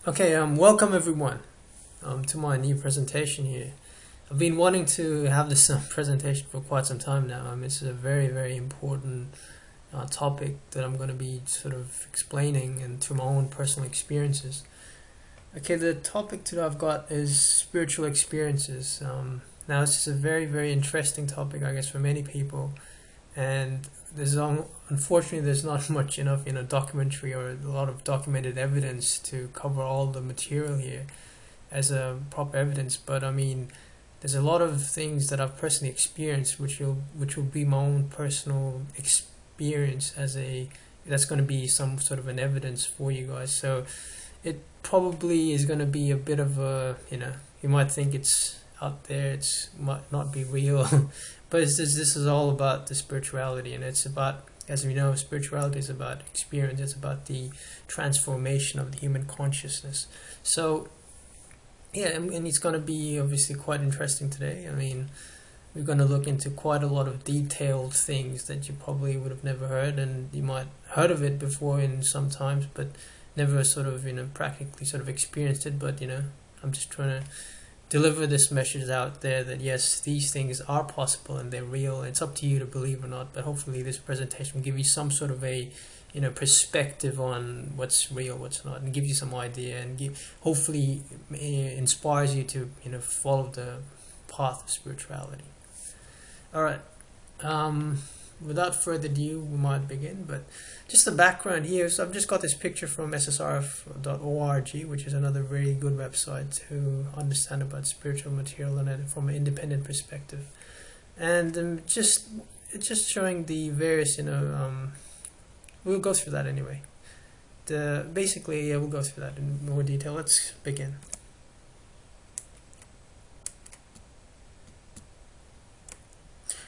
Okay, welcome everyone to my new presentation here. I've been wanting to have this presentation for quite some time now. It's a very, very important topic that I'm going to be sort of explaining and through my own personal experiences. Okay, the topic that I've got is spiritual experiences. Now, this is a very, very interesting topic, I guess, for many people, and unfortunately there's not much enough documentary or a lot of documented evidence to cover all the material here as a proper evidence. But I mean, there's a lot of things that I've personally experienced which will be my own personal experience as a that's going to be some sort of an evidence for you guys. So it probably is going to be a bit of a, you might think it's out there, it's might not be real, but this is all about the spirituality, and it's about, as we know, spirituality is about experience. It's about the transformation of the human consciousness. So yeah, and it's going to be obviously quite interesting today. I mean, we're going to look into quite a lot of detailed things that you probably would have never heard, and you might heard of it before in some times, but never sort of practically sort of experienced it. But I'm just trying to deliver this message out there that yes, these things are possible and they're real. It's up to you to believe or not, but hopefully this presentation will give you some sort of a perspective on what's real, what's not, and give you some idea, and hopefully inspires you to follow the path of spirituality. All right. Without further ado, we might begin. But just the background here. So I've just got this picture from ssrf.org, which is another very good website to understand about spiritual material and from an independent perspective. And it's just showing the various, we'll go through that anyway. Basically, we'll go through that in more detail. Let's begin.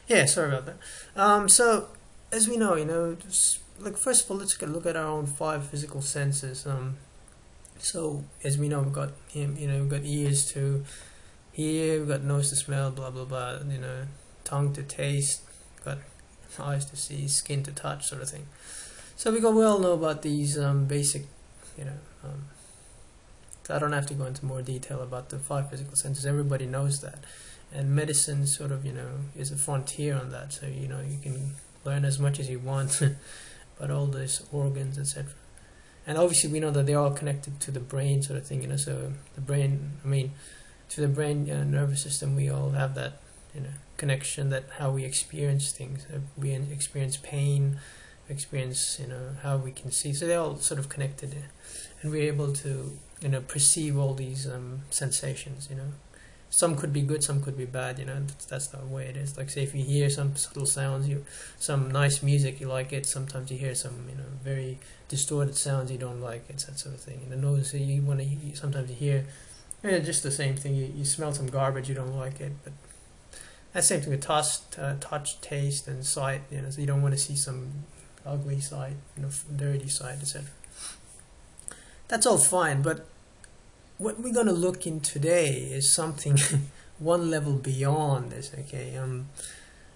Yeah, sorry about that. So, as we know, like first of all, let's look at our own five physical senses. So as we know, we've got we've got ears to hear, we've got nose to smell, blah blah blah. Tongue to taste, got eyes to see, skin to touch, sort of thing. So we all know about these basic, I don't have to go into more detail about the five physical senses. Everybody knows that. And medicine sort of, is a frontier on that. So, you can learn as much as you want about all these organs, etc. And obviously we know that they're all connected to the brain sort of thing, So the brain, to the brain nervous system, we all have that, connection, that how we experience things. We experience pain, experience, how we can see. So they're all sort of connected. And we're able to, perceive all these sensations, Some could be good, some could be bad, that's the way it is. Like, say, if you hear some subtle sounds, some nice music, you like it. Sometimes you hear some, very distorted sounds, you don't like it, that sort of thing. Notice you want to, sometimes you hear, just the same thing. You smell some garbage, you don't like it. But that same thing with touch, taste, and sight, so you don't want to see some ugly sight, dirty sight, etc. That's all fine, but what we're going to look in today is something one level beyond this. Okay,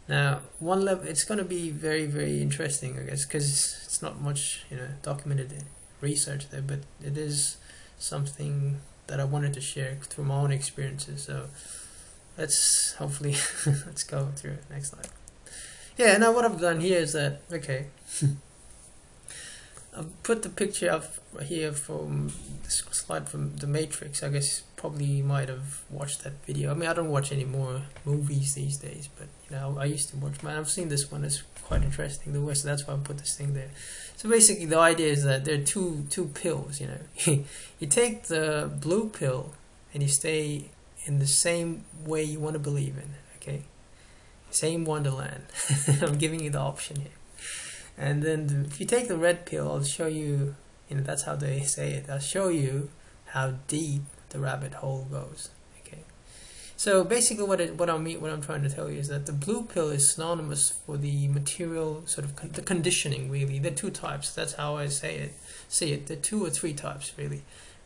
now one level, it's going to be very, very interesting, I guess, because it's not much documented research there, but it is something that I wanted to share through my own experiences. So let's hopefully let's go through it. Next slide. Yeah, now what I've done here is that, okay, I've put the picture up here from this slide from The Matrix. I guess probably you might have watched that video. I don't watch any more movies these days, but I used to watch. I've seen this one. It's quite interesting. So that's why I put this thing there. So basically, the idea is that there are two pills. You take the blue pill and you stay in the same way you want to believe in. Okay, same Wonderland. I'm giving you the option here. And then if you take the red pill, I'll show you, that's how they say it, I'll show you how deep the rabbit hole goes. Okay. So basically what I'm trying to tell you is that the blue pill is synonymous for the material, sort of the conditioning, really. There are two types. That's how I see it. There are two or three types, really.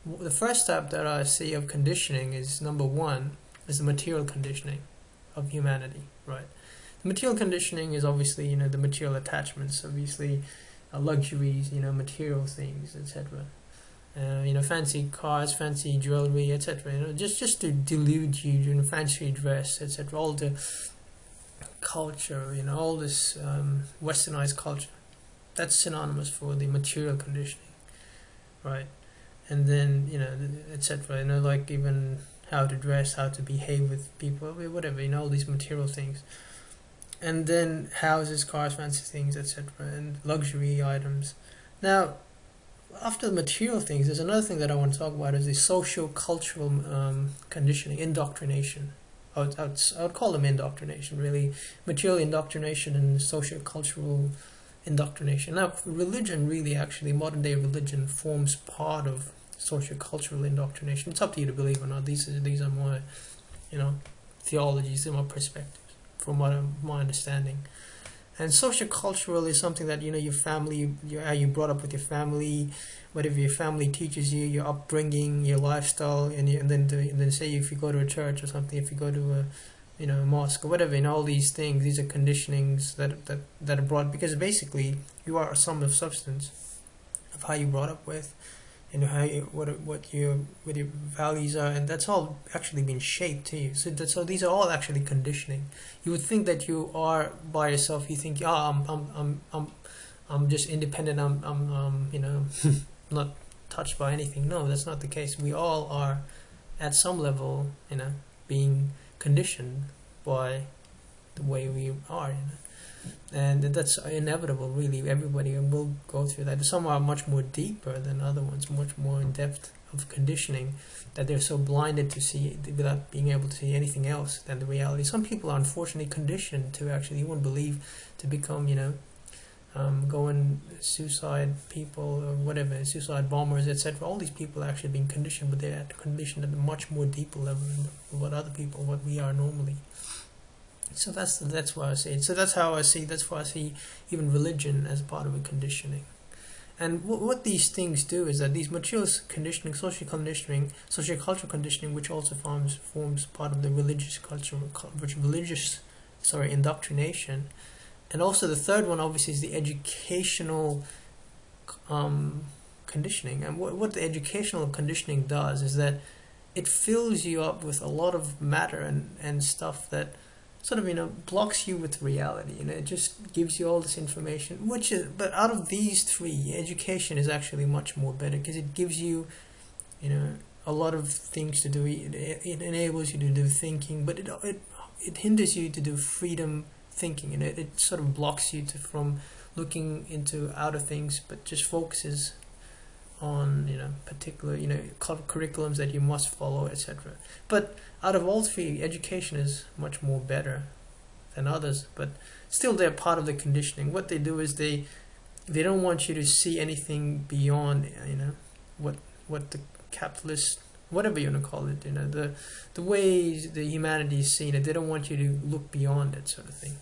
The first type that I see of conditioning is, number one, is the material conditioning of humanity, right? Material conditioning is obviously, the material attachments, obviously luxuries, material things, etc. fancy cars, fancy jewelry, etc. Just to delude you, fancy dress, etc. All the culture, all this westernized culture, that's synonymous for the material conditioning, right? And then etc. Like even how to dress, how to behave with people, whatever, all these material things. And then houses, cars, fancy things, etc., and luxury items. Now, after the material things, there's another thing that I want to talk about is the social cultural conditioning, indoctrination. I would call them indoctrination, really. Material indoctrination and social cultural indoctrination. Now, religion really, actually, modern day religion forms part of social cultural indoctrination. It's up to you to believe or not. These are my, theologies, these are my perspectives from my understanding. And social cultural is something that your family, how you brought up with your family, whatever your family teaches you, your upbringing, your lifestyle, and then say if you go to a church or something, if you go to a mosque or whatever, all these things, these are conditionings that are brought, because basically you are a sum of substance of how you brought up with, how what your values are, and that's all actually been shaped to you. So these are all actually conditioning. You would think that you are by yourself. You think, I'm just independent. I'm not touched by anything. No, that's not the case. We all are, at some level, being conditioned by the way we are. And that's inevitable, really. Everybody will go through that. Some are much more deeper than other ones, much more in depth of conditioning, that they're so blinded to see without being able to see anything else than the reality. Some people are unfortunately conditioned to, actually, you wouldn't believe, to become, going suicide people or whatever, suicide bombers, etc. All these people are actually being conditioned, but they're conditioned at a much more deeper level than what we are normally. So that's why I see it. So that's why I see even religion as part of a conditioning. And what these things do is that these material conditioning, social conditioning, social cultural conditioning, which also forms part of the indoctrination. And also the third one, obviously, is the educational conditioning. And what the educational conditioning does is that it fills you up with a lot of matter and stuff that sort of blocks you with reality. It just gives you all this information, but out of these three, education is actually much more better, because it gives you a lot of things to do. It enables you to do thinking, but it hinders you to do freedom thinking, and it sort of blocks you from looking into outer things, but just focuses on particular curriculums that you must follow, etc. But out of all three, education is much more better than others, but still they're part of the conditioning. What they do is they don't want you to see anything beyond what the capitalist, whatever you want to call it, the ways the humanity is seen it. They don't want you to look beyond it, sort of thing.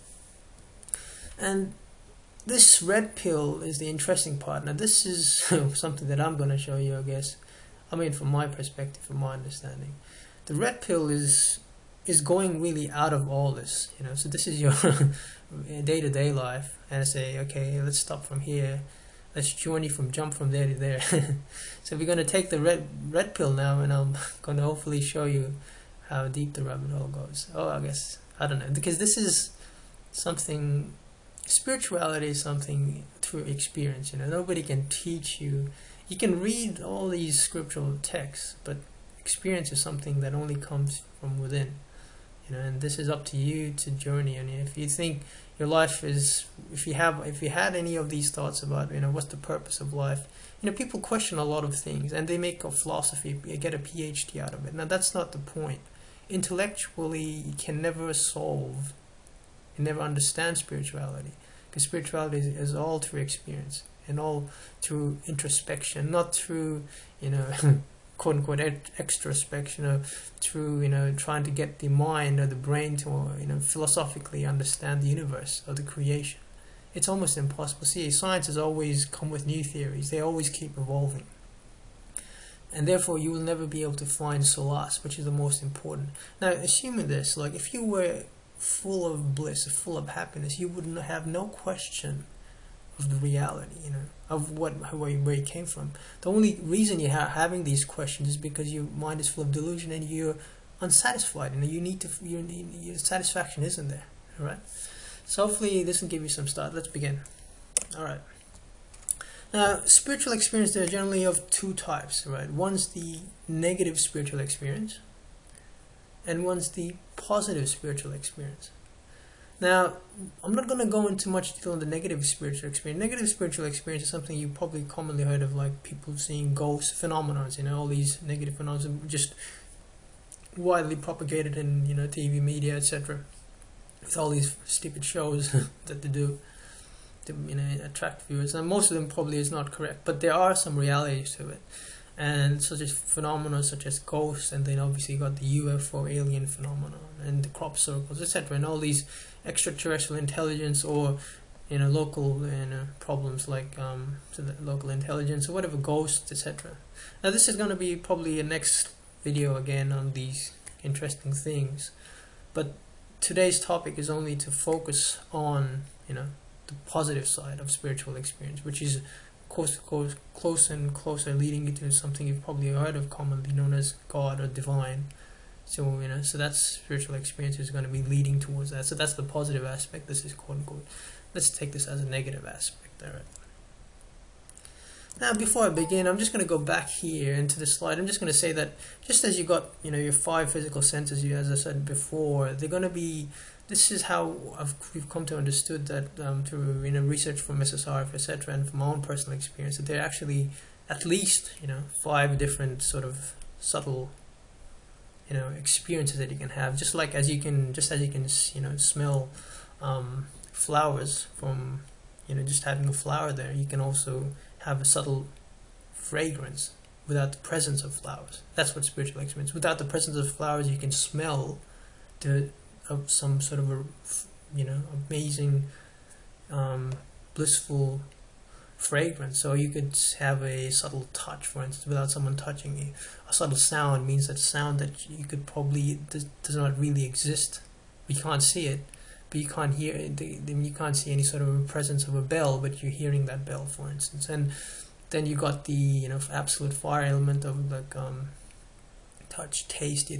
And this red pill is the interesting part. Now, this is something that I'm going to show you, I guess. I mean, from my perspective, from my understanding. The red pill is going really out of all this. So this is your day-to-day life. And I say, okay, let's stop from here. Let's jump from there to there. So we're going to take the red pill now, and I'm going to hopefully show you how deep the rabbit hole goes. I don't know. Because this is something... Spirituality is something through experience. Nobody can teach you. You can read all these scriptural texts, but experience is something that only comes from within. And this is up to you to journey. And if you think your life is, if you had any of these thoughts about what's the purpose of life, people question a lot of things, and they make a philosophy, get a PhD out of it. Now that's not the point. Intellectually, you can never solve. You never understand spirituality, because spirituality is all through experience and all through introspection, not through quote unquote extrospection, or through trying to get the mind or the brain to philosophically understand the universe or the creation. It's almost impossible. See, science has always come with new theories. They always keep evolving, and therefore you will never be able to find solace, which is the most important. Now, assuming this, like if you were full of bliss, full of happiness, you would have no question of the reality, of where you came from. The only reason you're having these questions is because your mind is full of delusion and you're unsatisfied. Your satisfaction isn't there. All right. So hopefully this will give you some start. Let's begin. All right. Now, spiritual experience, they're generally of two types, right? One's the negative spiritual experience, and one's the positive spiritual experience. Now, I'm not going to go into much detail on the negative spiritual experience. Negative spiritual experience is something you probably commonly heard of, like people seeing ghosts, phenomena, all these negative phenomena just widely propagated in, TV, media, etc. With all these stupid shows that they do to, attract viewers. And most of them probably is not correct, but there are some realities to it. And such as phenomena such as ghosts, and then obviously you got the UFO alien phenomenon and the crop circles, etc. And all these extraterrestrial intelligence or local problems like local intelligence or whatever, ghosts, etc. Now this is going to be probably a next video again on these interesting things, but today's topic is only to focus on the positive side of spiritual experience, which is closer and closer leading you to something you've probably heard of commonly known as God or divine. So so that's spiritual experience is going to be leading towards that. So that's the positive aspect. This is quote unquote. Let's take this as a negative aspect. All right. Now, before I begin, I'm just going to go back here into the slide. I'm just going to say that just as you got your 5 physical senses, as I said before, they're going to be. This is how we've come to understood that through research from SSRF, etc., and from my own personal experience, that there are actually at least 5 different sort of subtle experiences that you can have. Just as you can smell flowers from just having a flower there, you can also have a subtle fragrance without the presence of flowers. That's what spiritual experience. Without the presence of flowers, you can smell of some sort of amazing blissful fragrance. So you could have a subtle touch, for instance, without someone touching you. A subtle sound means that sound that you could probably does not really exist. We can't see it, but you can't hear it. You can't see any sort of a presence of a bell, but you're hearing that bell, for instance. And then you got the absolute fire element of like touch, taste. So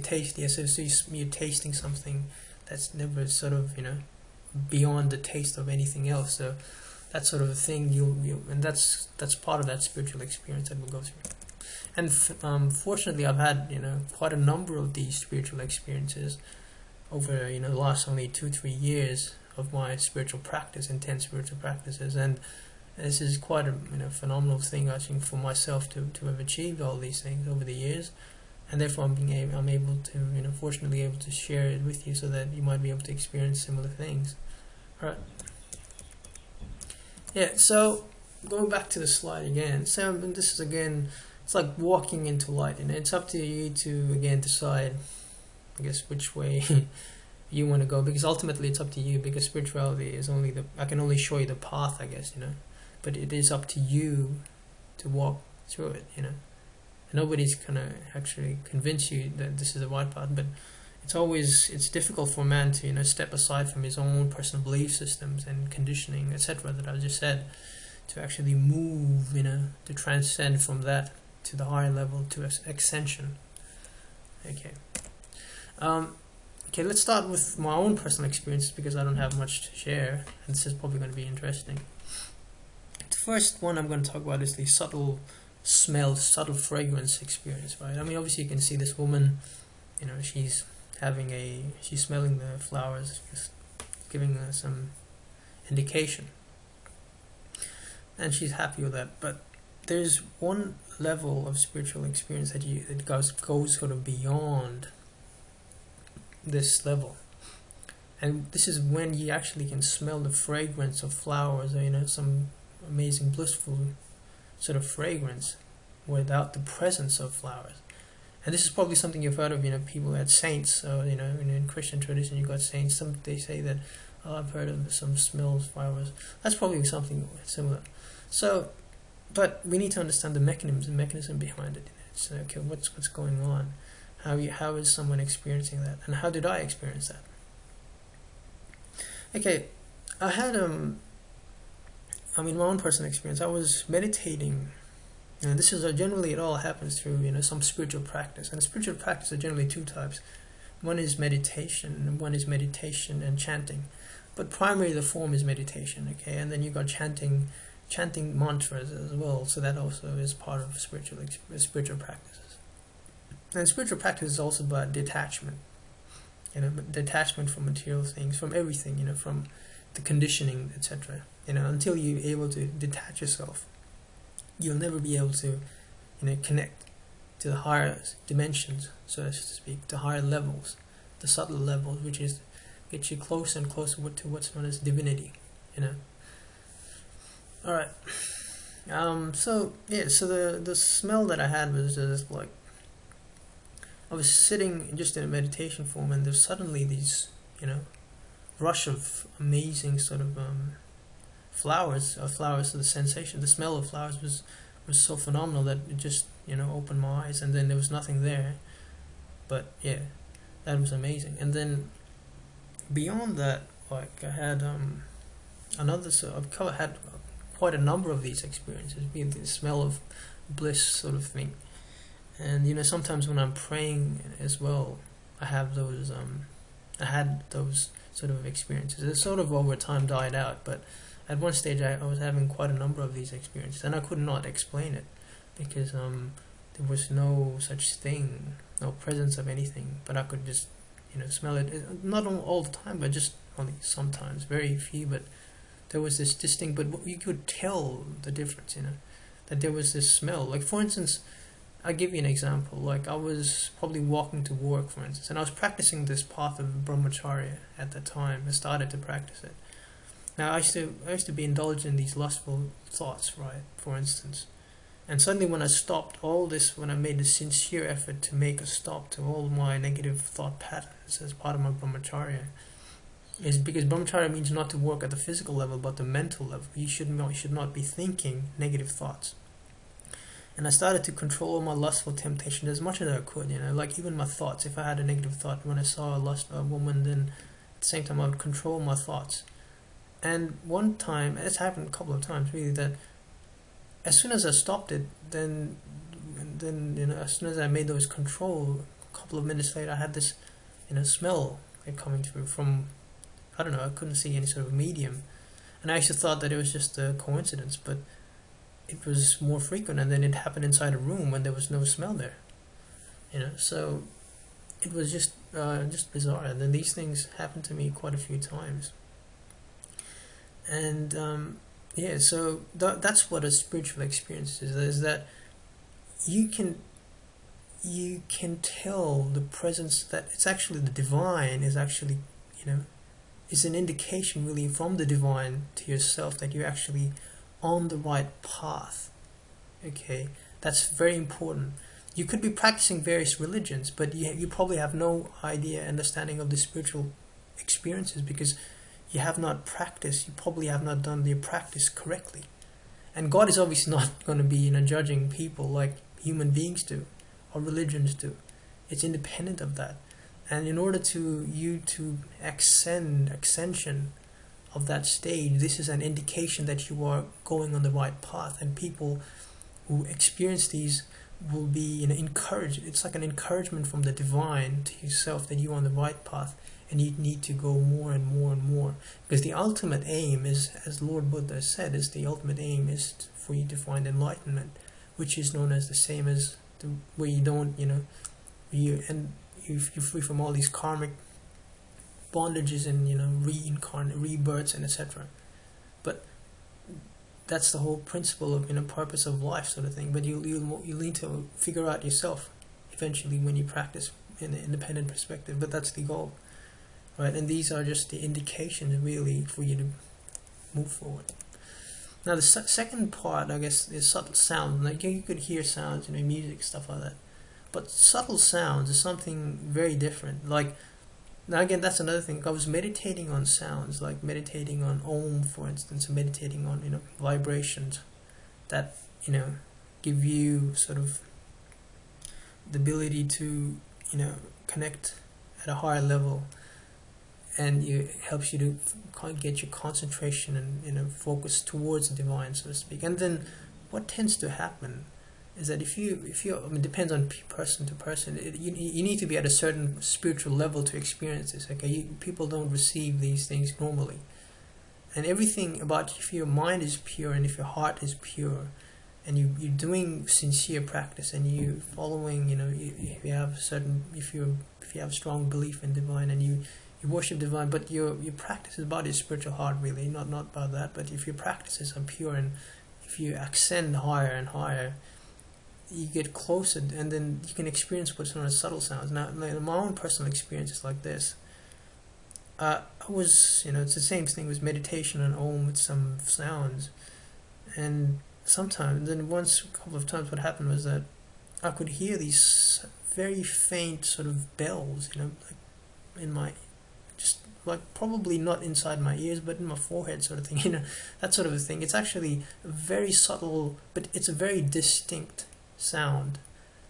you're tasting something that's never sort of beyond the taste of anything else. So that sort of a thing and that's part of that spiritual experience that we'll go through. And fortunately, I've had quite a number of these spiritual experiences over the last only 2-3 years of my spiritual practice, intense spiritual practices, and this is quite a phenomenal thing, I think, for myself to have achieved all these things over the years. And therefore I'm able to fortunately able to share it with you so that you might be able to experience similar things. All right. Yeah, so going back to the slide again, so this is again, it's like walking into light, it's up to you to again decide, I guess, which way you want to go, because ultimately it's up to you, because spirituality is I can only show you the path, I guess, but it is up to you to walk through it, Nobody's gonna actually convince you that this is the right path, but it's difficult for a man to step aside from his own personal belief systems and conditioning, etc., that I just said, to actually move, to transcend from that to the higher level, to ascension. Okay. Okay, let's start with my own personal experiences, because I don't have much to share, and this is probably going to be interesting. The first one I'm going to talk about is the subtle fragrance experience, right? I mean, obviously you can see this woman, she's smelling the flowers, just giving her some indication, and she's happy with that. But there's one level of spiritual experience that goes sort of beyond this level, and this is when you actually can smell the fragrance of flowers, or some amazing blissful sort of fragrance without the presence of flowers. And this is probably something you've heard of, people that saints, in Christian tradition you got saints, they say that, I've heard of some smells flowers. That's probably something similar. So, but we need to understand the mechanism behind it. So, okay, what's going on? How is someone experiencing that? And how did I experience that? Okay, I had my own personal experience, I was meditating. This is generally, it all happens through some spiritual practice, and spiritual practice are generally two types. One is meditation, and one is meditation and chanting, but primarily the form is meditation. Okay, and then you got chanting mantras as well. So that also is part of spiritual practices. And spiritual practice is also about detachment. Detachment from material things, from everything. From the conditioning, etc. Until you're able to detach yourself, you'll never be able to, connect to the higher dimensions, so to speak, the higher levels, the subtle levels, which is get you closer and closer to what's known as divinity. All right. So the smell that I had was just like, I was sitting just in a meditation form, and there's suddenly these rush of amazing sort of flowers. So the sensation, the smell of flowers was so phenomenal that it just opened my eyes, and then there was nothing there. But yeah, that was amazing. And then beyond that, like I had I've had quite a number of these experiences, being the smell of bliss sort of thing. And sometimes when I'm praying as well, I have those I had those sort of experiences. It sort of over time died out, but at one stage I was having quite a number of these experiences, and I could not explain it because there was no such thing, no presence of anything, but I could just smell it, not all the time, but just only sometimes, very few. But there was this distinct, but you could tell the difference, that there was this smell. Like, for instance, I'll give you an example. Like, I was probably walking to work, for instance, and I was practicing this path of brahmacharya at the time. I started to practice it. Now, I used to be indulged in these lustful thoughts, right, for instance. And suddenly when I stopped all this, when I made a sincere effort to make a stop to all my negative thought patterns as part of my brahmacharya, is because brahmacharya means not to work at the physical level, but the mental level. You should not be thinking negative thoughts. And I started to control my lustful temptation as much as I could, like even my thoughts. If I had a negative thought when I saw a woman, then at the same time I would control my thoughts. And one time, it's happened a couple of times really, that as soon as I stopped it, then as soon as I made those control, a couple of minutes later I had this smell coming through from, I don't know, I couldn't see any sort of medium, and I actually thought that it was just a coincidence, but it was more frequent, and then it happened inside a room when there was no smell there. So it was just bizarre. And then these things happened to me quite a few times. And so that's what a spiritual experience is that you can tell the presence, that it's actually the divine is actually, is an indication really from the divine to yourself that you're actually on the right path. Okay, that's very important. You could be practicing various religions, but you probably have no understanding of the spiritual experiences because you have not practiced. You probably have not done the practice correctly. And God is obviously not going to be judging people like human beings do or religions do. It's independent of that. And in order to ascension of that stage, this is an indication that you are going on the right path, and people who experience these will be encouraged. It's like an encouragement from the divine to yourself that you're on the right path, and you need to go more and more and more, because the ultimate aim is, as Lord Buddha said, the ultimate aim is for you to find enlightenment, which is known as the same as where you don't you're free from all these karmic bondages and rebirths and etc. But that's the whole principle of purpose of life, sort of thing. But you need to figure out yourself eventually when you practice in an independent perspective. But that's the goal, right? And these are just the indications really for you to move forward. Now the second part, I guess, is subtle sound. Like you could hear sounds, music, stuff like that. But subtle sounds is something very different. Like, now again, that's another thing. I was meditating on sounds, like meditating on Om, for instance, meditating on vibrations that give you sort of the ability to connect at a higher level. and it helps you to get your concentration and focus towards the divine, so to speak. And then what tends to happen is that if you I mean, it depends on person to person. You need to be at a certain spiritual level to experience this. Okay, people don't receive these things normally, and everything about, if your mind is pure and if your heart is pure, and you're doing sincere practice, and you following, if you have certain, if you have strong belief in divine, and you worship divine, but your practice is about your spiritual heart, really, not about that. But if your practices are pure, and if you ascend higher and higher, you get closer, and then you can experience what's known as subtle sounds. Now, my own personal experience is like this. I was, it's the same thing with meditation and Om with some sounds, and sometimes, then once, a couple of times, what happened was that I could hear these very faint sort of bells, like in my, just like probably not inside my ears, but in my forehead, sort of thing, that sort of a thing. It's actually very subtle, but it's a very distinct sound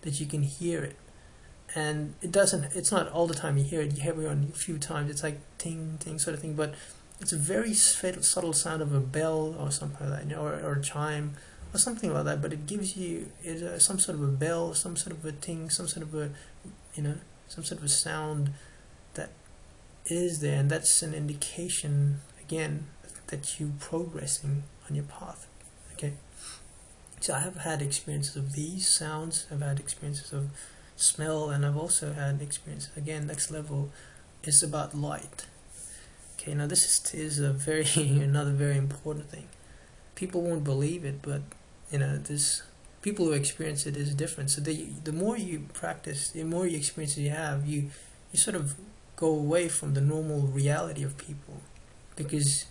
that you can hear it, and it's not all the time you hear it. You hear it on a few times. It's like ting ting sort of thing, but it's a very subtle sound of a bell or something like that, or a chime or something like that. But it gives you some sort of a bell, some sort of a ting, some sort of a some sort of a sound that is there, and that's an indication again that you're progressing on your path. Okay. So I have had experiences of these sounds, I've had experiences of smell, and I've also had experiences, again, next level is about light. Okay, now this is a very another very important thing. People won't believe it, but this people who experience it is different. So the more you practice, the more experiences you have, you sort of go away from the normal reality of people, because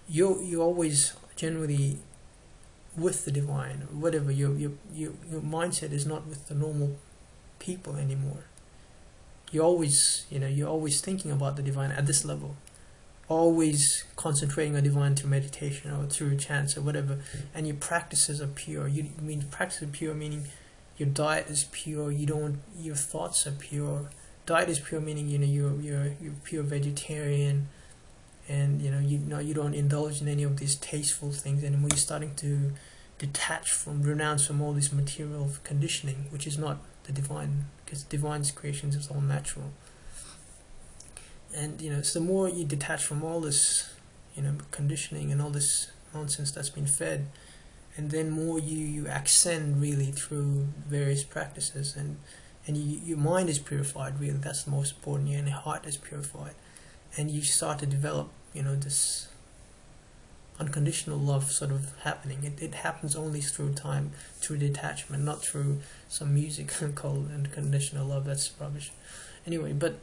you always generally with the divine, or whatever. Your mindset is not with the normal people anymore. You're always thinking about the divine at this level, always concentrating on divine through meditation or through chants or whatever, and your practices are pure. Practice is pure, meaning your diet is pure. Your thoughts are pure. Diet is pure, meaning you're pure vegetarian, and you don't indulge in any of these tasteful things anymore. You're starting to renounce from all this material conditioning, which is not the divine, because divine's creations is all natural. And so the more you detach from all this conditioning and all this nonsense that's been fed, and then more you ascend really through various practices, and your mind is purified, really. That's the most important. Your heart is purified, and you start to develop this unconditional love sort of happening. It happens only through time, through detachment, not through some music called unconditional love. That's rubbish. Anyway, but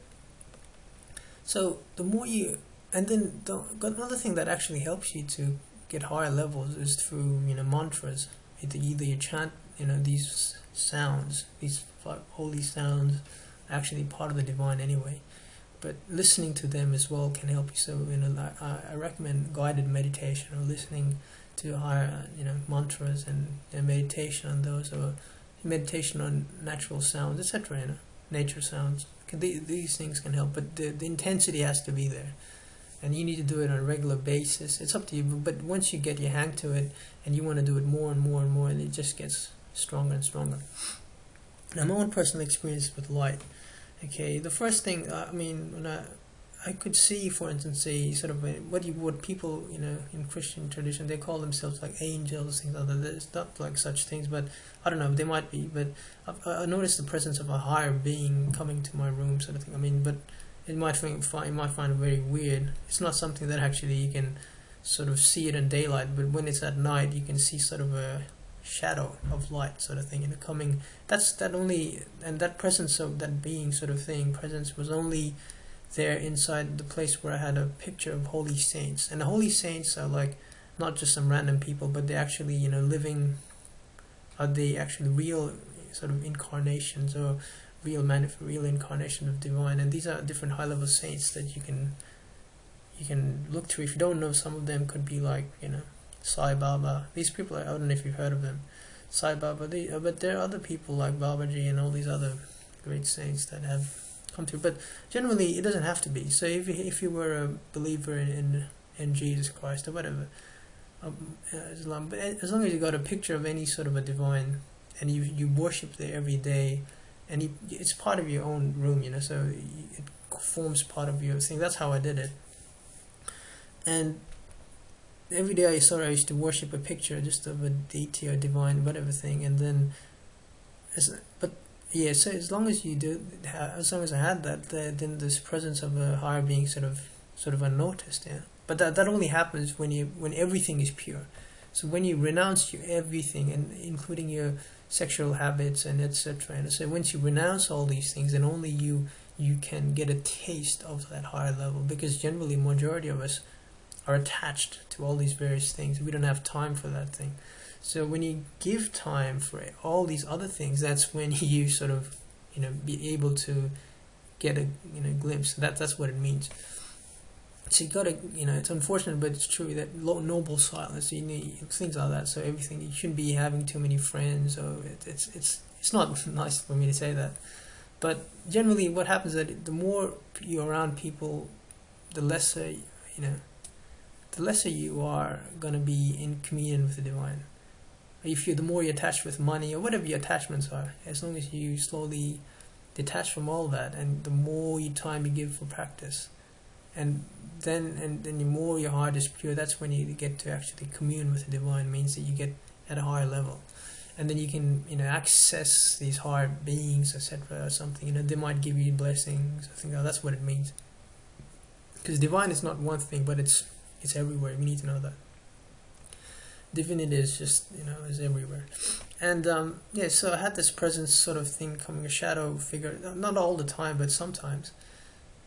so the more you, and then another thing that actually helps you to get higher levels is through mantras. Either you chant these sounds, these holy sounds, actually part of the divine anyway, but listening to them as well can help you. So I recommend guided meditation, or listening to higher mantras and meditation on those, or meditation on natural sounds, etc. Nature sounds. These things can help, but the intensity has to be there, and you need to do it on a regular basis. It's up to you, but once you get your hang to it, and you want to do it more and more and more, and it just gets stronger and stronger. Now, my own personal experience with light. Okay, the first thing, when I could see, for instance, sort of what people, in Christian tradition, they call themselves like angels, things like that. It's not like such things, but I don't know, they might be. But I noticed the presence of a higher being coming to my room, sort of thing. But you might find it very weird. It's not something that actually you can sort of see it in daylight, but when it's at night, you can see sort of a shadow of light, sort of thing, coming. And that presence of that being, sort of thing, presence was only there inside the place where I had a picture of holy saints. And the holy saints are like not just some random people, but they actually living, are they actually real sort of incarnations, or real incarnation of divine. And these are different high level saints that you can look through. If you don't know, some of them could be like Sai Baba. These people, I don't know if you've heard of them, Sai Baba. But there are other people like Babaji and all these other great saints that have come to. But generally, it doesn't have to be. So if you were a believer in Jesus Christ or whatever, Islam, but as long as you got a picture of any sort of a divine, and you worship there every day, and it's part of your own room, so it forms part of your thing. That's how I did it. And every day I used to worship a picture just of a deity or divine whatever thing, and then but yeah, so as long as you do, as long as I had that, then this presence of a higher being sort of unnoticed, yeah. But that only happens when everything is pure. So when you renounce everything, and including your sexual habits and etc. And so once you renounce all these things, then only you can get a taste of that higher level. Because generally, majority of us are attached to all these various things. We don't have time for that thing. So when you give time for all these other things, that's when you sort of be able to get a glimpse. That's what it means. So you gotta, it's unfortunate, but it's true that noble silence, you need things like that. So everything, you shouldn't be having too many friends. Or it's not nice for me to say that, but generally, what happens is that the more you're around people, the lesser you are gonna be in communion with the divine. The more you're attached with money or whatever your attachments are, as long as you slowly detach from all that, and the more time you give for practice, and then the more your heart is pure, that's when you get to actually commune with the divine. Means that you get at a higher level, and then you can access these higher beings, etc. or something. They might give you blessings. I think that's what it means. Because divine is not one thing, but it's everywhere. We need to know that. Divinity is just is everywhere. And so I had this presence sort of thing coming, a shadow figure, not all the time, but sometimes.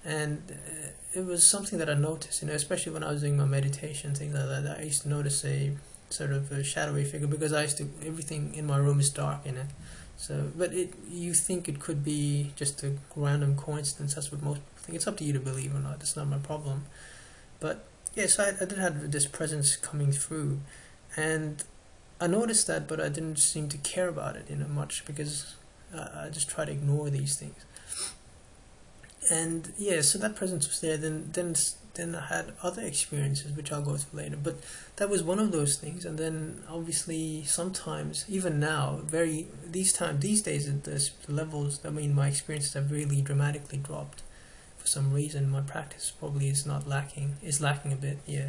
And it was something that I noticed, especially when I was doing my meditation, things like that. I used to notice a sort of a shadowy figure, because everything in my room is dark in it. So, but you think it could be just a random coincidence. That's what most people think. It's up to you to believe or not. It's not my problem. But yes, I did have this presence coming through, and I noticed that, but I didn't seem to care about it much, because I just try to ignore these things. And so that presence was there. Then I had other experiences, which I'll go through later. But that was one of those things. And then obviously sometimes, even now, these days, the levels. My experiences have really dramatically dropped. For some reason, my practice probably is lacking a bit. Yeah.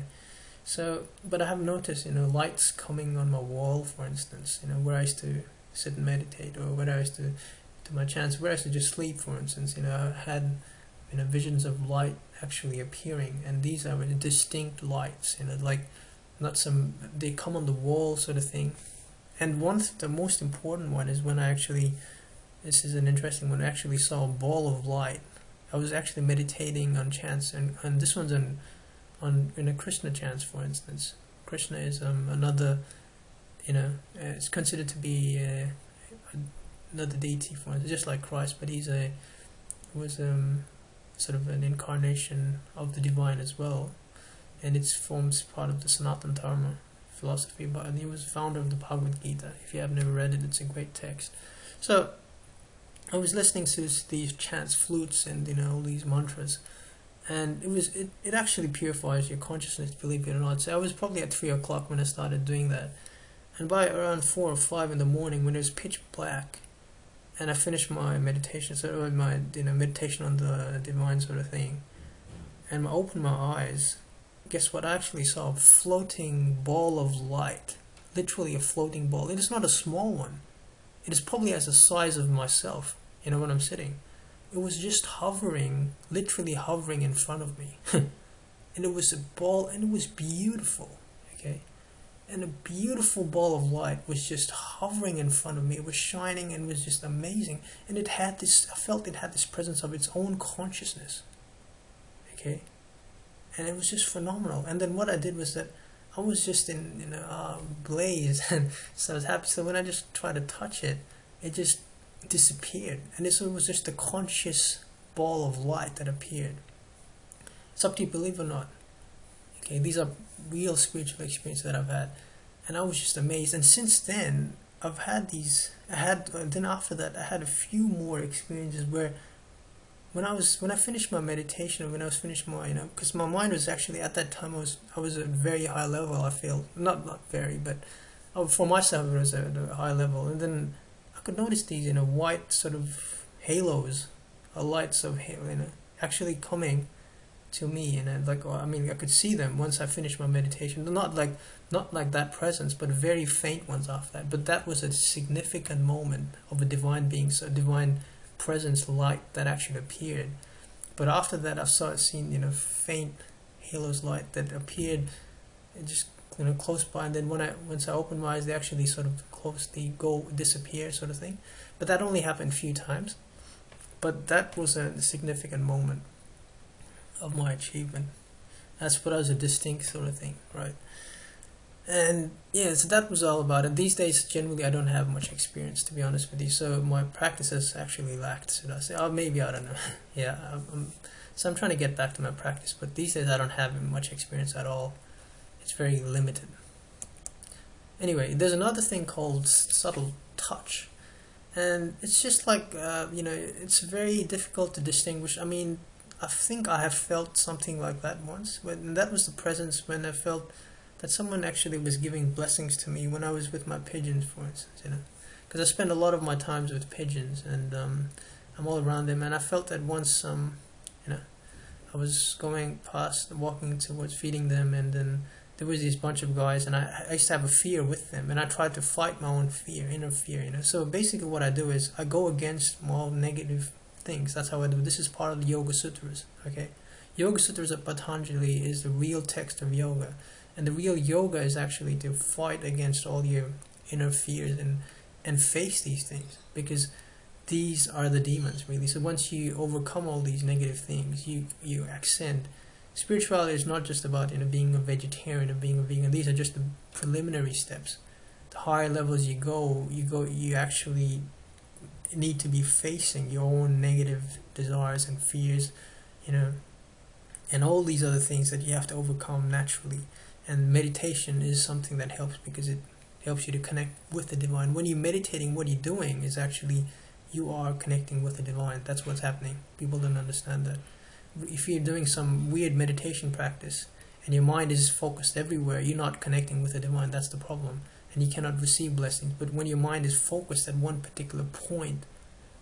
So, but I have noticed, lights coming on my wall, for instance. Where I used to sit and meditate, or where I used to my chance, where I used to just sleep, for instance. I had visions of light actually appearing, and these are really distinct lights, like not some, they come on the wall sort of thing. And the most important one is when this is an interesting one, I actually saw a ball of light. I was actually meditating on chants, and this one's in a Krishna chants, for instance. Krishna is another, it's considered to be another deity, for instance, just like Christ, but was sort of an incarnation of the divine as well, and it forms part of the Sanatana Dharma philosophy. But he was founder of the Bhagavad Gita. If you have never read it, it's a great text. So I was listening to these chants, flutes, and all these mantras, and it actually purifies your consciousness, believe it or not. So I was probably at 3 o'clock when I started doing that, and by around 4 or 5 in the morning, when it was pitch black, and I finished my meditation, meditation on the divine sort of thing, and I opened my eyes. Guess what? I actually saw a floating ball of light, literally a floating ball. It is not a small one. It is probably as the size of myself. When I'm sitting, it was just hovering, literally hovering in front of me, and it was a ball, and it was beautiful. Okay. And a beautiful ball of light was just hovering in front of me. It was shining and was just amazing. And I felt it had this presence of its own consciousness. Okay? And it was just phenomenal. And then what I did was that I was just in a blaze. And so I was happy. So when I just tried to touch it, it just disappeared. And it was just a conscious ball of light that appeared. It's up to you, believe it or not. Okay, these are real spiritual experiences that I've had, and I was just amazed. And since then, then after that, I had a few more experiences where when I finished my meditation, when I was finished my, because my mind was actually at that time, I was at a very high level. I feel not very, but for myself it was at a high level, and then I could notice these white sort of halos, lights of actually coming to me, and like, I mean, I could see them once I finished my meditation. Not like that presence, but very faint ones after that. But that was a significant moment of a divine being, so divine presence light that actually appeared. But after that, I started seeing faint halos light that appeared just close by, and then once I opened my eyes, they actually sort of disappear sort of thing. But that only happened a few times. But that was a significant moment of my achievement. That's what was a distinct sort of thing, right? And yeah, so that was all about it. These days, generally, I don't have much experience, to be honest with you. So my practice has actually lacked, should I say? Oh, maybe, I don't know. Yeah, so I'm trying to get back to my practice, but these days I don't have much experience at all. It's very limited. Anyway, there's another thing called subtle touch. And it's just like, it's very difficult to distinguish. I mean, I think I have felt something like that once. And that was the presence when I felt that someone actually was giving blessings to me when I was with my pigeons, for instance, because I spend a lot of my times with pigeons, and I'm all around them, and I felt that once, I was walking towards feeding them, and then there was this bunch of guys, and I used to have a fear with them, and I tried to fight my own fear, inner fear, So basically what I do is I go against all negative things. That's how I do. This is part of the Yoga Sutras, okay? Yoga Sutras of Patanjali is the real text of yoga. And the real yoga is actually to fight against all your inner fears and face these things, because these are the demons, really. So once you overcome all these negative things, you ascend. Spirituality is not just about being a vegetarian or being a vegan. These are just the preliminary steps. The higher levels you actually need to be facing your own negative desires and fears, and all these other things that you have to overcome naturally. And meditation is something that helps, because it helps you to connect with the divine. When you're meditating, what you're doing is actually you are connecting with the divine. That's what's happening. People don't understand that. If you're doing some weird meditation practice and your mind is focused everywhere, you're not connecting with the divine. That's the problem. And you cannot receive blessings. But when your mind is focused at one particular point,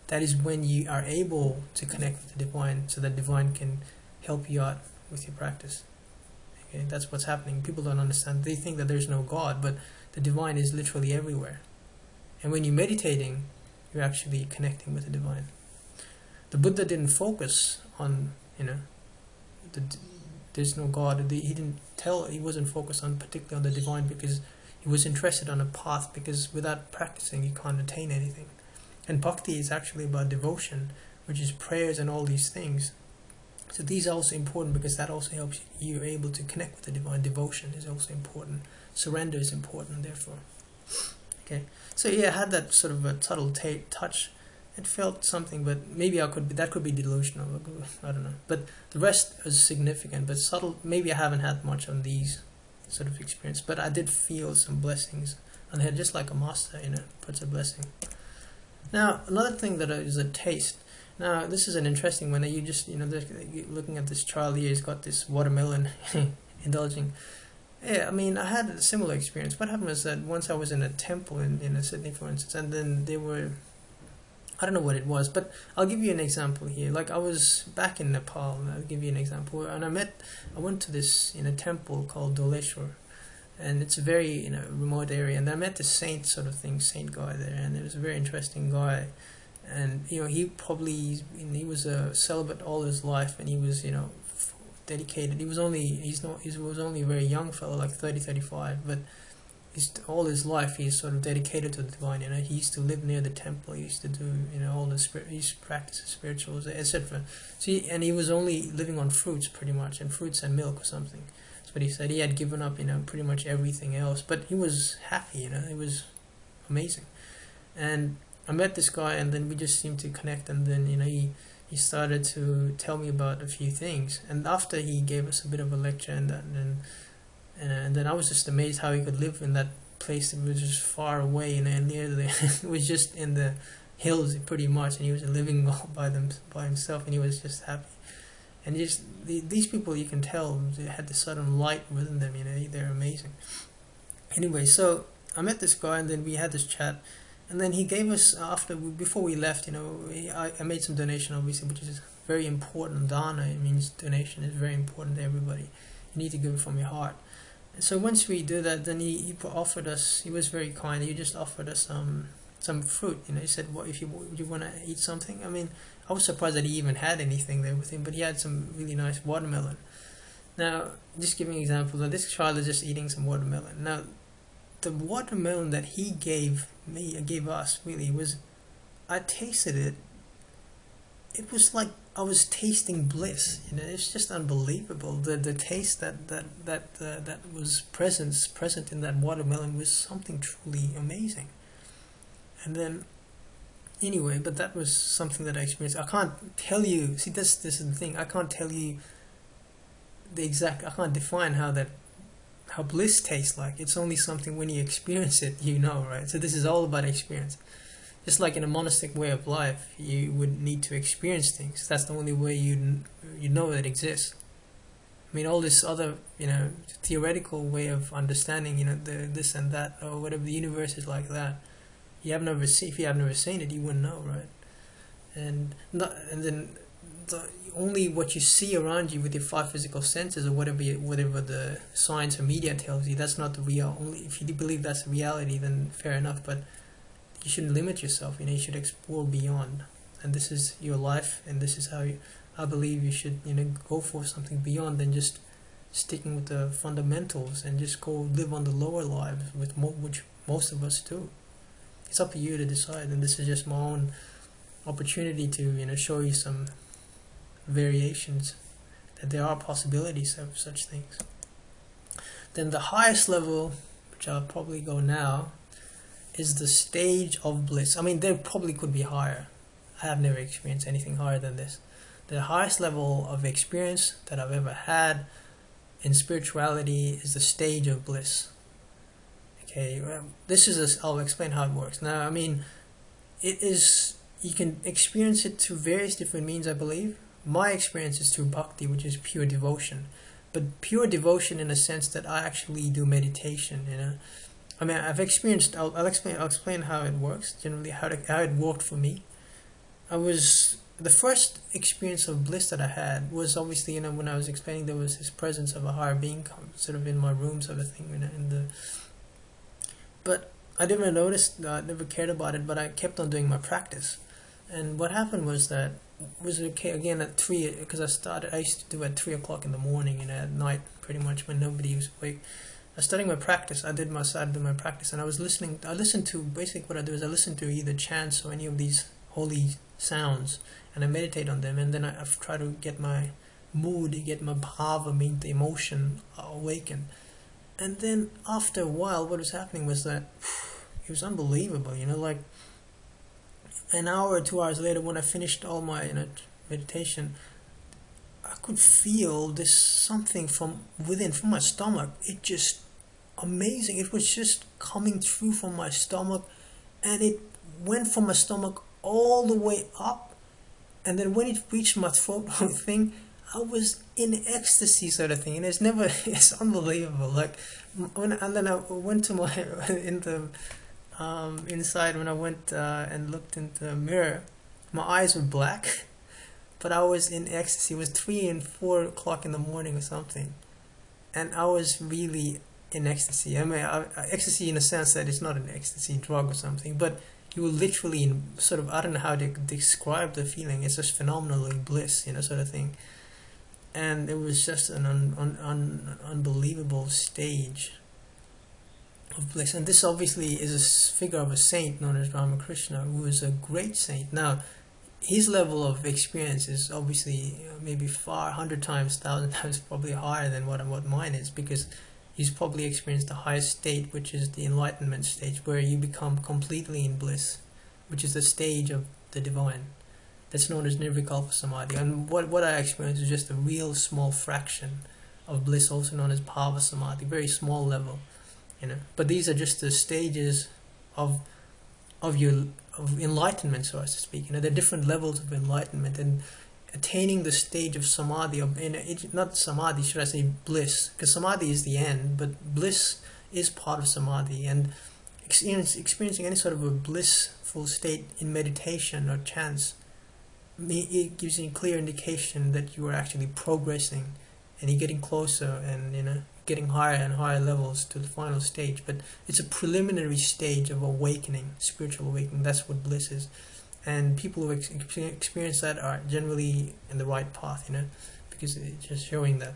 that is when you are able to connect with the divine, so that divine can help you out with your practice. Okay, that's what's happening. People don't understand. They think that there's no God, but the divine is literally everywhere. And when you're meditating, you're actually connecting with the divine. The Buddha didn't focus on, there's no God. He wasn't focused on particularly on the divine, because he was interested on a path, because without practicing, you can't attain anything. And bhakti is actually about devotion, which is prayers and all these things. So these are also important, because that also helps you able to connect with the divine. Devotion is also important. Surrender is important, therefore. Okay. So yeah, I had that sort of a subtle touch. It felt something, but maybe that could be delusional. I don't know. But the rest is significant, but subtle. Maybe I haven't had much on these sort of experience, but I did feel some blessings on the head, just like a master, puts a blessing. Now, another thing that is a taste. Now, this is an interesting one. You just, looking at this child here, he's got this watermelon indulging. Yeah, I mean, I had a similar experience. What happened was that once I was in a temple in Sydney, for instance, and then I don't know what it was, but I'll give you an example here. Like, I was back in Nepal, and I'll give you an example. And I went to this, temple called Doleshwar, and it's a very, remote area. And I met this saint guy there, and it was a very interesting guy. And he was a celibate all his life, and he was dedicated. He was only a very young fellow, like 35, but all his life he's sort of dedicated to the divine. He used to live near the temple. He used to do all the he used to practice spirituals, etc. So he was only living on fruits pretty much, and fruits and milk or something. That's what he said. He had given up pretty much everything else, but he was happy. It was amazing. And I met this guy, and then we just seemed to connect, and then he started to tell me about a few things, and after he gave us a bit of a lecture, and then I was just amazed how he could live in that place that was just far away, and near it was just in the hills pretty much, and he was living all by himself, and he was just happy. And just these people, you can tell they had this sudden light within them. They're amazing. Anyway, so I met this guy, and then we had this chat, and then he gave us before we left. I made some donation, obviously, which is very important. Dana, it means donation, is very important to everybody. You need to give it from your heart. And so once we do that, then he offered us. He was very kind. He just offered us some fruit. He said, "What if you want to eat something?" I mean, I was surprised that he even had anything there with him, but he had some really nice watermelon. Now, just giving an example, this child is just eating some watermelon. Now, the watermelon that he gave us, really, was, I tasted it. It was like I was tasting bliss. It's just unbelievable. The taste that was present in that watermelon was something truly amazing. And then, anyway, but that was something that I experienced. I can't tell you. See, this is the thing. I can't tell you I can't define how bliss tastes like. It's only something when you experience it, right? So this is all about experience. Just like in a monastic way of life, you would need to experience things. That's the only way you know that it exists. I mean, all this other, theoretical way of understanding, this and that, or whatever, the universe is like that. If you have never seen it, you wouldn't know, right? And then only what you see around you with your five physical senses, or whatever the science or media tells you, that's not the real. Only if you believe that's reality, then fair enough. But you shouldn't limit yourself. You should explore beyond. And this is your life, and this is how I believe you should, go for something beyond than just sticking with the fundamentals and just go live on the lower lives, which most of us do. It's up to you to decide, and this is just my own opportunity to, show you some variations, that there are possibilities of such things. Then the highest level, which I'll probably go now, is the stage of bliss. I mean, there probably could be higher. I have never experienced anything higher than this. The highest level of experience that I've ever had in spirituality is the stage of bliss. Okay, I'll explain how it works. Now, I mean, you can experience it through various different means, I believe. My experience is through bhakti, which is pure devotion. But pure devotion in a sense that I actually do meditation, I mean, I've experienced. I'll explain how it works. Generally, how it worked for me. The first experience of bliss that I had was obviously, when I was explaining, there was this presence of a higher being, sort of in my room, sort of thing. But I never noticed. Never cared about it. But I kept on doing my practice. And what happened was that was okay again at 3, because I used to do at 3 o'clock in the morning, at night, pretty much when nobody was awake. I was studying my practice. I did my practice, and I listened to, basically what I do is I listen to either chants or any of these holy sounds, and I meditate on them, and then I try to get my mood, get my bhava, the emotion awakened. And then after a while, what was happening was that it was unbelievable, like an hour or 2 hours later, when I finished all my meditation, I could feel this something from within, from my stomach. It just amazing. It was just coming through from my stomach, and it went from my stomach all the way up, and then when it reached my throat thing, I was in ecstasy, sort of thing. And it's unbelievable. Like and then I went to inside, when I went and looked into the mirror, my eyes were black. But I was in ecstasy. It was 3 and 4 o'clock in the morning or something, and I was really in ecstasy. I mean, ecstasy in a sense that it's not an ecstasy drug or something, but you were literally in sort of, I don't know how to describe the feeling. It's just phenomenally bliss, sort of thing. And it was just an unbelievable stage of bliss. And this obviously is a figure of a saint known as Ramakrishna, who is a great saint. Now, his level of experience is obviously maybe 100 times, 1,000 times probably higher than what mine is, because he's probably experienced the highest state, which is the enlightenment stage, where you become completely in bliss, which is the stage of the divine. That's known as Nirvikalpa Samadhi. And what I experienced is just a real small fraction of bliss, also known as Bhava Samadhi, very small level, But these are just the stages of your of enlightenment, so as to speak. There are different levels of enlightenment, and attaining the stage of samadhi, not samadhi, should I say bliss, because samadhi is the end, but bliss is part of samadhi, and experiencing any sort of a blissful state in meditation or trance, it gives you a clear indication that you are actually progressing, and you're getting closer, and getting higher and higher levels to the final stage. But it's a preliminary stage of awakening, spiritual awakening. That's what bliss is. And people who experience that are generally in the right path, because it's just showing that.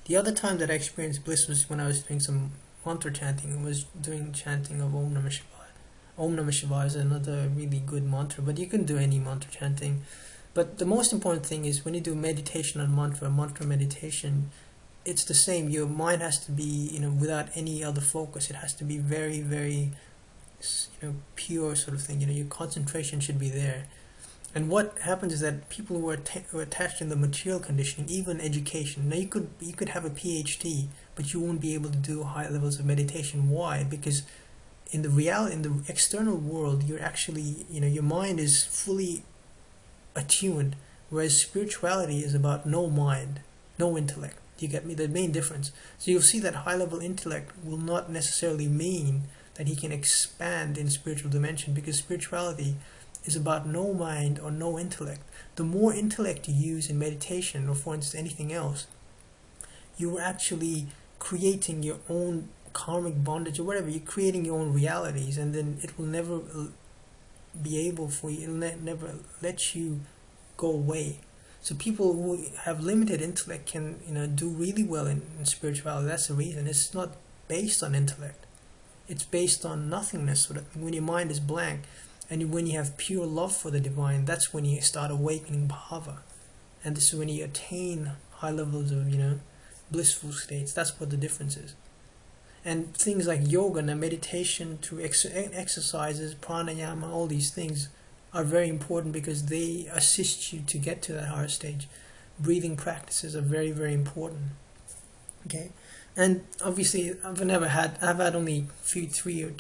The other time that I experienced bliss was when I was doing some mantra chanting. I was doing chanting of Om Namah Shivaya. Om Namah Shivaya is another really good mantra, but you can do any mantra chanting. But the most important thing is when you do meditation on mantra meditation, it's the same. Your mind has to be, without any other focus. It has to be very, very, pure sort of thing. Your concentration should be there. And what happens is that people who are attached in the material conditioning, even education. Now you could have a PhD, but you won't be able to do high levels of meditation. Why? Because in the external world, you're actually, your mind is fully attuned, whereas spirituality is about no mind, no intellect. Do you get me? The main difference. So you'll see that high-level intellect will not necessarily mean that he can expand in spiritual dimension, because spirituality is about no mind or no intellect. The more intellect you use in meditation, or for instance anything else, you're actually creating your own karmic bondage or whatever. You're creating your own realities, and then it will never be able for you. It'll never let you go away. So people who have limited intellect can, do really well in spirituality. That's the reason. It's not based on intellect. It's based on nothingness. So that when your mind is blank, and when you have pure love for the divine, that's when you start awakening bhava. And this is when you attain high levels of, blissful states. That's what the difference is. And things like yoga and meditation, through exercises, pranayama, all these things are very important because they assist you to get to that higher stage. Breathing practices are very, very important. Okay, and obviously I've had only two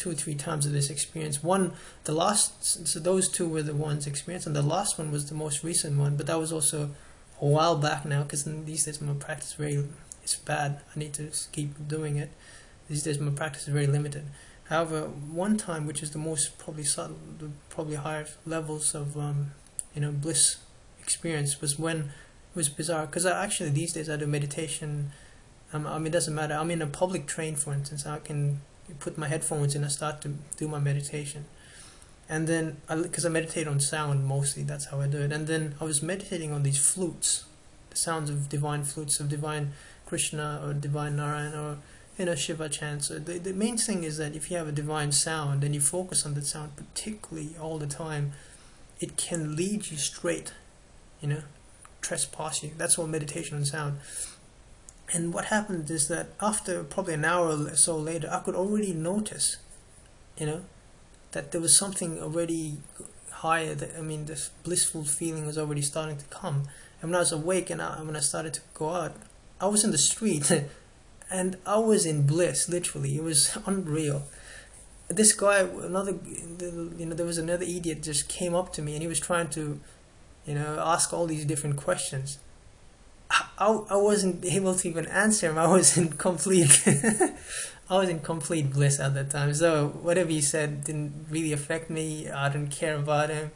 or three times of this experience. So those two were the ones experienced, and the last one was the most recent one. But that was also a while back now, because these days my practice it's bad. I need to keep doing it. These days my practice is very limited. However, one time, which is the most probably subtle, probably higher levels of bliss experience, was when it was bizarre. Because actually these days I do meditation. It doesn't matter. I'm in a public train, for instance. I can put my headphones in and start to do my meditation. And then, because I meditate on sound mostly, that's how I do it. And then I was meditating on these flutes, the sounds of divine flutes, of divine Krishna or divine Narayana or Shiva chants. So the main thing is that if you have a divine sound and you focus on that sound particularly all the time, it can lead you straight, trespass you. That's all meditation on sound. And what happened is that after probably an hour or so later, I could already notice, that there was something already higher. This blissful feeling was already starting to come. And when I was awake and when I started to go out, I was in the street and I was in bliss, literally. It was unreal. This guy, there was another idiot just came up to me and he was trying to, ask all these different questions. I wasn't able to even answer him. I was in complete bliss at that time. So whatever he said didn't really affect me. I didn't care about him,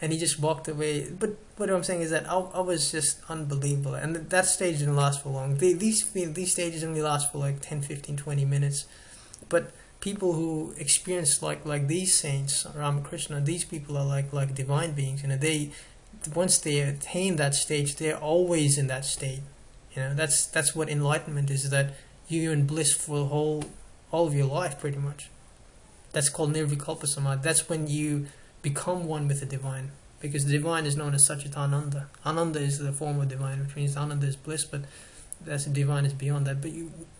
and he just walked away. But what I'm saying is that I was just unbelievable, and that stage didn't last for long. These stages only last for like 10, 15, 20 minutes. But people who experience like these saints, Ramakrishna, these people are like divine beings. Once they attain that stage, they're always in that state. That's what enlightenment is. That you're in bliss for all of your life, pretty much. That's called nirvikalpa samadhi. That's when you become one with the divine, because the divine is known as Satchitananda. Ananda is the form of divine, which means Ananda is bliss, but that's the divine is beyond that. But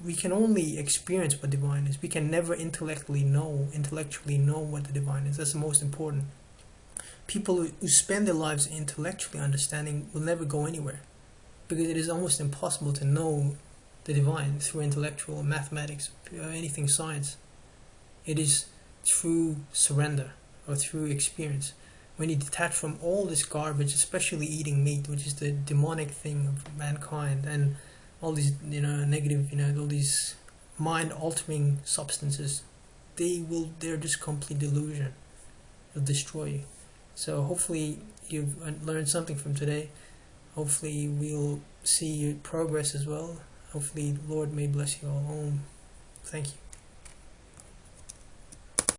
we can only experience what divine is. We can never intellectually know what the divine is. That's the most important. People who spend their lives intellectually understanding will never go anywhere, because it is almost impossible to know the divine through intellectual mathematics, anything science. It is through surrender or through experience. When you detach from all this garbage, especially eating meat, which is the demonic thing of mankind, and all these negative, all these mind altering substances, they're just complete delusion. It'll destroy you. So hopefully you've learned something from today. Hopefully we'll see your progress as well. Hopefully Lord may bless you all. Thank you.